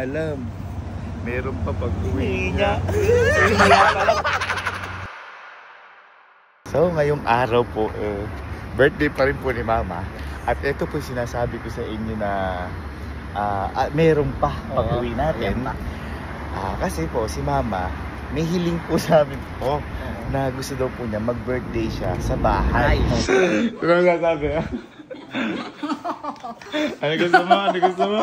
alam. Meron pa pag-uwi niya. So, ngayong araw po, birthday pa rin po ni Mama. At ito po sinasabi ko sa inyo na meron pa pag-uwi natin. Kasi po, si Mama, may hiling po sa amin po na gusto daw po niya mag-birthday siya sa bahay. Ano sasabi? Ano gusto mo? Ano gusto mo?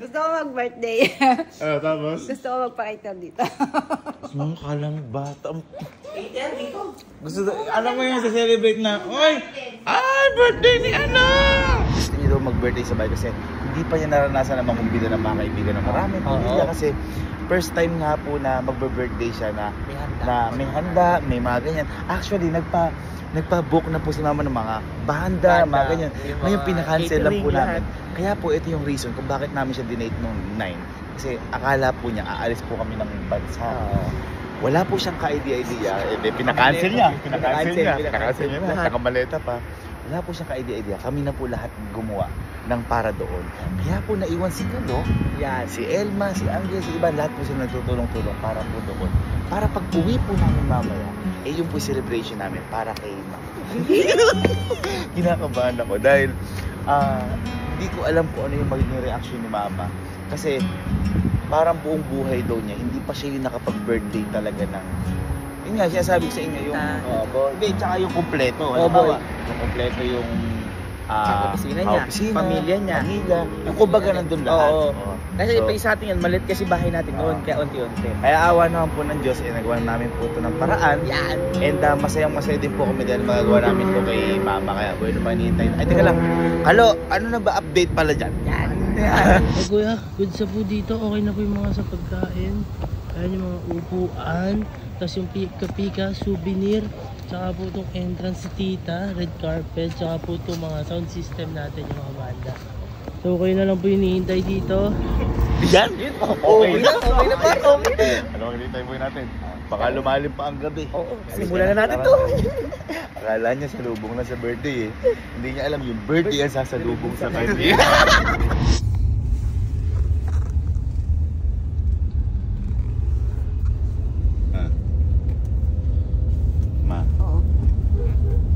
Gusto ko mag-birthday. Tapos? Gusto ko magpakita dito. Gusto mo kalang bata. Gusto alam mo yung sa-celebrate na, oy! Ay! Birthday ni Ana! Gusto niya daw mag-birthday sa bahay kasi hindi pa niya naranasan na mangumbida ng mga kaibigan ng marami. Pamilya kasi first time nga po na mag-birthday siya na may handa, may mga ganyan. Actually, nagpa-book na po si Mama ng mga banda, mga ganyan. Ngayon, pinakancel lang po namin. Kaya po, ito yung reason kung bakit namin siya dinate noong 9. Kasi akala po niya, aalis po kami ng bansa. Wala po siyang ka-idea-idea. Pinakancel niya. Pinakancel niya na. Nakamaleta pa. Wala po siyang ka-idea-idea. Kami na po lahat gumawa ng para doon. Kaya po naiwan si Kalo, si Elma, si Angel, si iba. Lahat po sila nagtutulong-tulong para po doon. Para pag uwi po namin mamaya, yung po celebration namin para kay Mama. Kinakabahan ako dahil hindi ko alam kung ano yung magiging reaction ni Mama. Kasi parang buong buhay daw niya, hindi pa siya yung nakapag-birthday talaga ng... Yun nga, sinasabi ko sa inyo yung... Hindi, tsaka yung kompleto. Yung kompleto yung... opisina niya, pamilya niya. Yung kumbaga nandun lahat. Kasi so, sa atin yan, malit kasi bahay natin noon, kaya unti-unti. Kaya awa naman po ng Diyos, nagawa namin po ito ng paraan. Yan. And masayang-masaya din po kami dahil magagawa namin po kay Mama. Kaya bueno pa hinihintay. Ay, teka lang. Kalo, ano na ba update pala dyan? Yan. Kuya, good sa po dito. Okay na po yung mga sa pagkain. Ayan yung mga upuan. Tapos yung pika-pika, souvenir. Tsaka po itong entrance si Tita, red carpet. Tsaka po itong mga sound system natin, yung mga banda. So okay na lang po yung hinihintay dito. Yan? Okay na. Okay na pa. Ano ang hinihintay po natin? Baka lumalim pa ang gabi. Simulan na natin to. Akala niya salubong na sa birthday eh. Hindi niya alam yung birthday ang sasalubong sa kanya.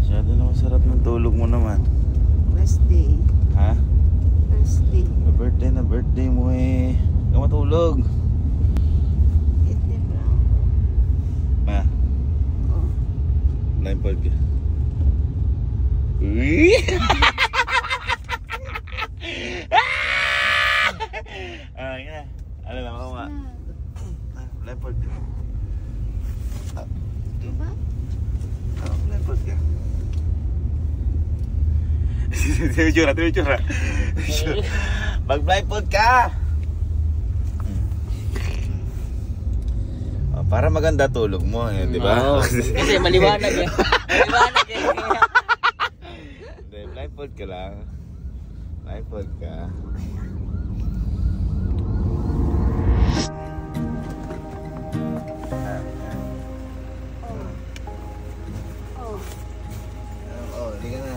Masyado na masarap ng tulog mo naman. Birthday. Ha? Birthday. Birthday na birthday mo eh. Huwag ka matulog. Ma. Blindfold ka. Uy! Yun na. Ano lang ako ma. Blindfold ka. Diba? Blindfold ka. Tinitsura. Mag-blindfold ka! Para maganda tulog mo eh, di ba? Kasi maliwanag eh. Maliwanag eh. Hindi, blindfold ka lang. Blindfold ka. Hindi ka na.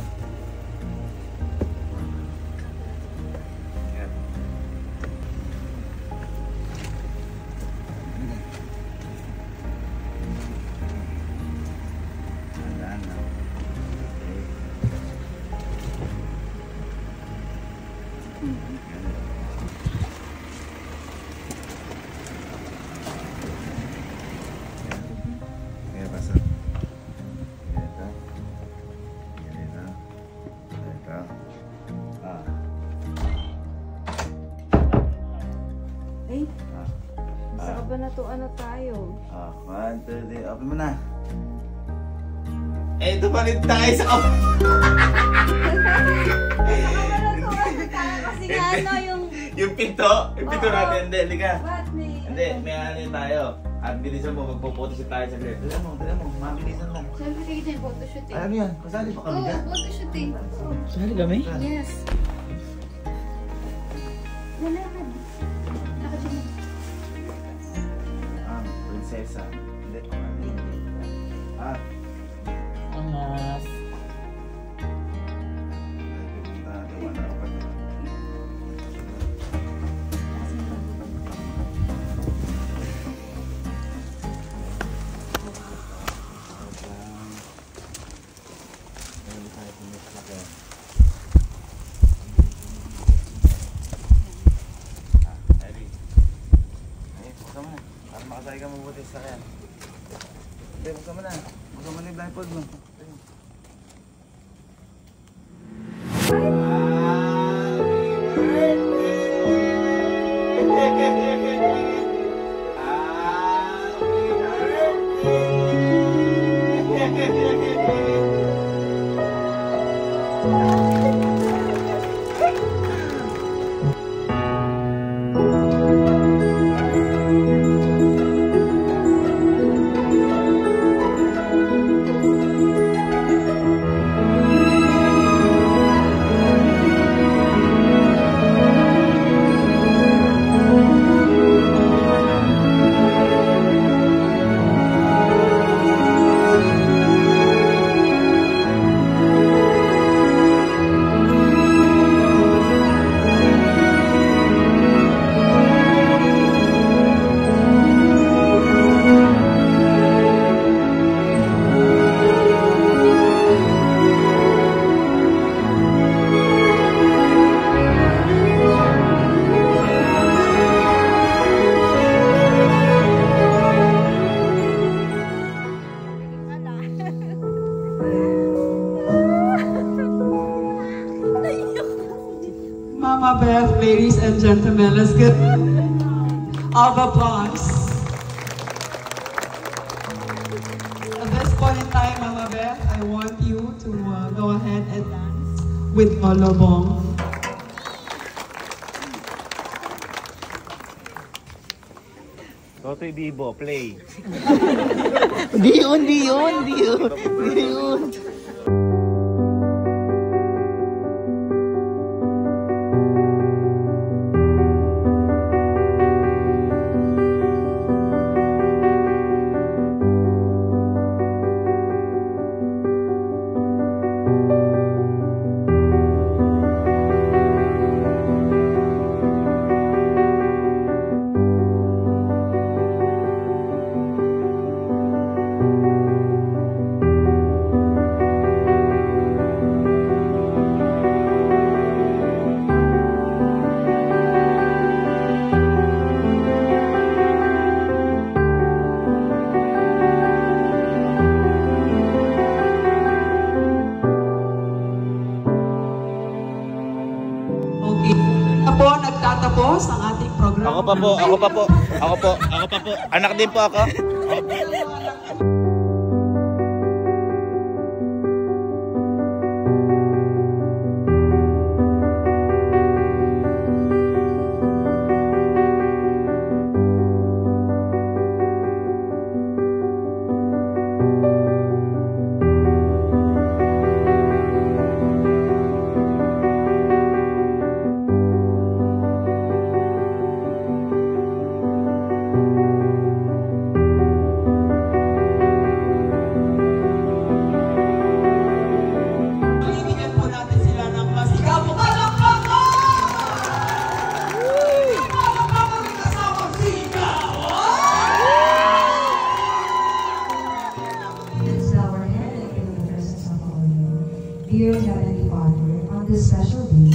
Saka ba na to ano tayo? 1, 2, 3, open mo na. Eh, dumalit tayo sa Kasi nga ano yung pinto natin, hindi, liga. What? Hindi, may ano tayo. At bilisan mo, magpo-photoshoot tayo sa grid. Dala mo, mabilisan lang. Siyempre kayo tayo photoshoot eh. Ano yan? Kasali pa kami dyan? Photoshoot eh. Sali kami? Yes. Wala na. Prinsesa. Hindi, pangalan. Angas. buksan mo. Para makasakay ka mabuti sa kaya. Hindi, buksan mo na. Buksan mo na yung blindfold mo. Mama Beth, ladies and gentlemen, let's get of applause. At this point in time, Mama Beth, I want you to go ahead and dance with Molobong. Totoy Bibo, play. Di yun. Nagtatapos ang ating program. Ako pa po. Anak din po ako. Dear Heavenly Father, on this special day,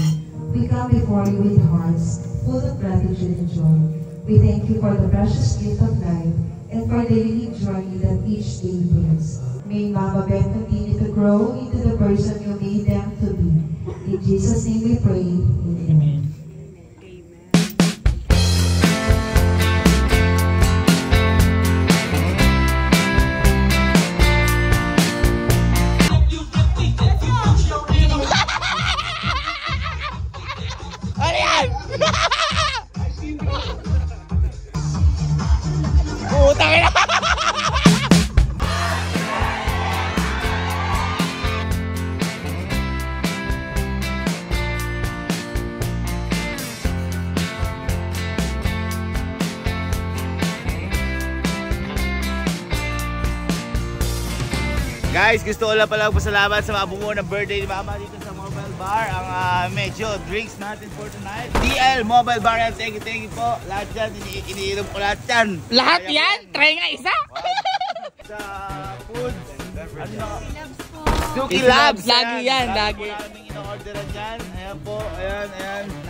we come before you with hearts full of gratitude and joy. We thank you for the precious gift of life and for the unique journey that each day brings. May Mama Beth continue to grow into the person you made them to be. In Jesus' name we pray. Amen. Guys, gusto ko lang pala magpasalamat sa mga bumuo ng birthday ni Mama dito sa Mobile Bar. Ang medyo drinks natin for tonight. DL Mobile Bar yan. Thank you po. Lahat yan, iniinom ko lahat yan. Lahat yan? Try nga isa? Sa food. Ano na? Loves po. Suki Labs. Lagi yan, lagi. Wala kaming in-orderan yan. Ayan po, ayan.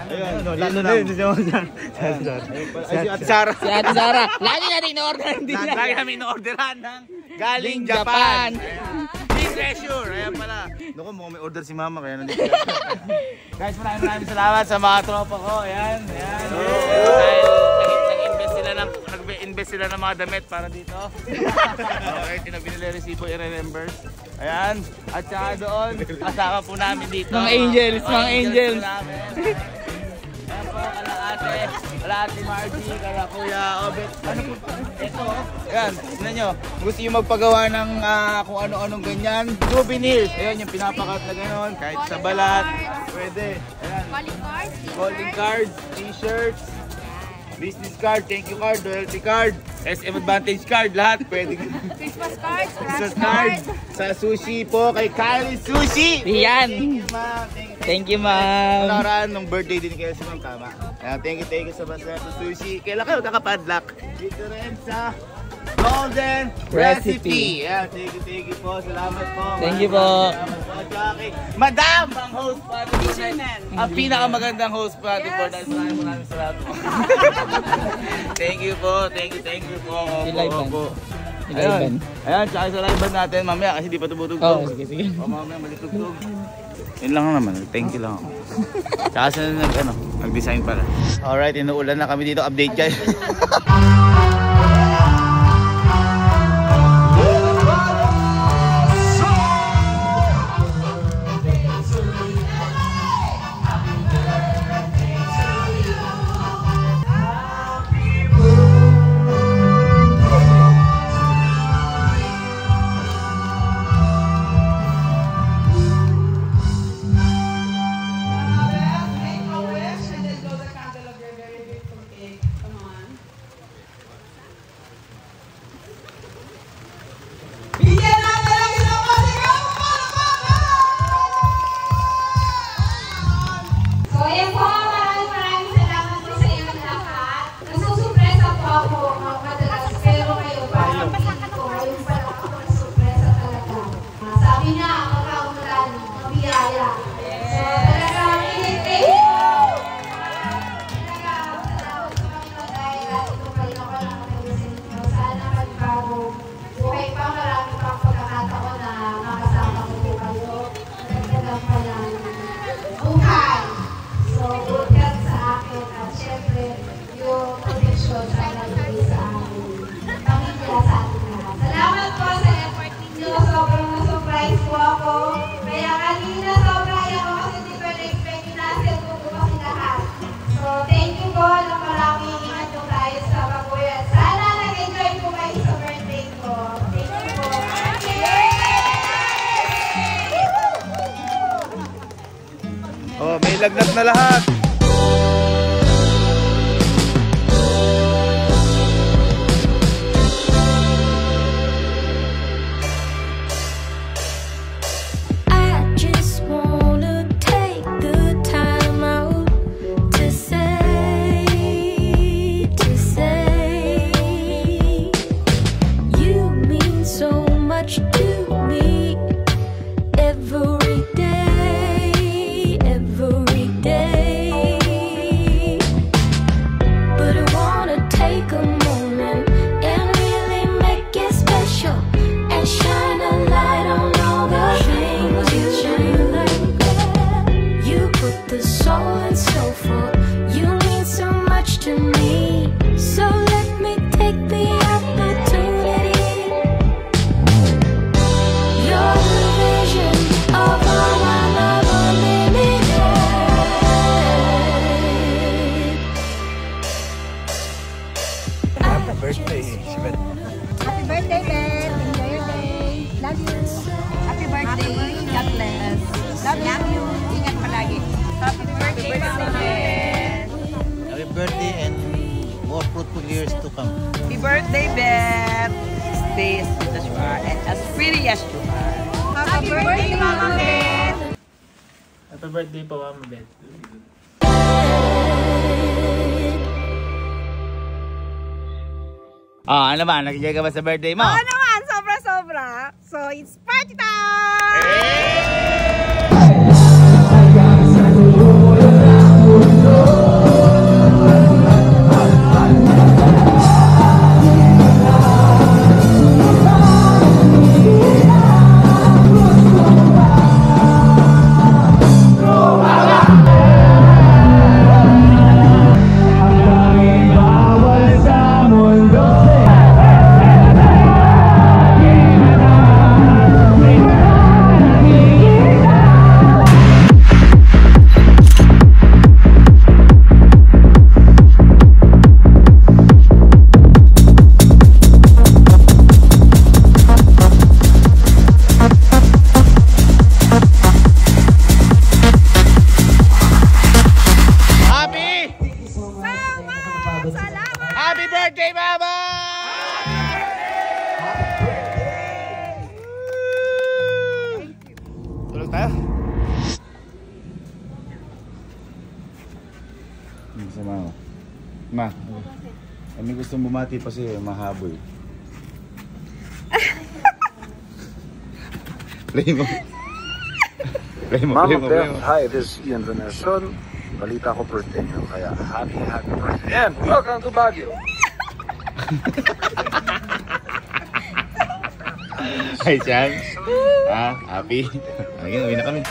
Ayan, lalo na yun. Si Ate Sara. Si Ate Sara. Lagi natin in-order din. Lagi namin in-orderan ng galing Japan. Big treasure. Ayan pala. Naku, mukhang may order si Mama kaya nandito. Guys, maraming salamat sa mga tropa ko. Ayan. Nag-invest sila ng mga damit para dito. Okay, tinabinili resibo i-remember. Ayan. At saka doon, kasama po namin dito. Mga angels. Ayan po, kala ate Margie, kala Kuya Obet. Ano po? Ito, ayan, tignan nyo. Gusto nyo magpagawa ng kung ano-anong ganyan. Souvenirs. Ayan, yung pinapakat na gano'n. Kahit sa balat. Pwede. Ayan. Calling cards, t-shirts, business card, thank you card, loyalty card, SM Advantage card, lahat pwede. Christmas cards, Christmas card. Sa sushi po, kay Kylie Sushi. Yan. Thank you, ma'am. Thank you, ma'am. Nakaraan nung birthday din kaya si ma'am, tama. Thank you sa Baseto Sushi. Kailan kayo kakapadlock? Dito rin sa Golden Recipe. Yeah, thank you po. Salamat po. Thank you po. Salamat po. Jackie. Madam, ang host party po. Ang pinakamagandang host party po. Maraming salamat po. Thank you po. Thank you po. Opo. Ayan, tsaka sa live band natin mamaya kasi di pa tumutugtog. Sige. Mamaya malitugtog. Yun lang naman, thank you lang ako. Tsaka sa nag-design pala. Alright, inuulan na kami dito, update kayo. Oh, may lagnat na lahat. Happy birthday, Beth! Stay as fit as you are and as pretty as you are. Happy birthday, Mama Beth! Happy birthday po, Mama Beth. Ano ba? Nakikita ka ba sa birthday mo? Oo naman, sobra-sobra. So, it's Party time! Happy birthday, Mama! Tulog tayo? Sa Mama. Ma, may gustong bumati pa siya, mahaboy. Play mo. Mama Beth, hi, this is Ian Venezuela. Balita ko birthday nyo, kaya happy birthday. And welcome to Baguio. Hi, Chan. Happy. Ayun, uwi na kami.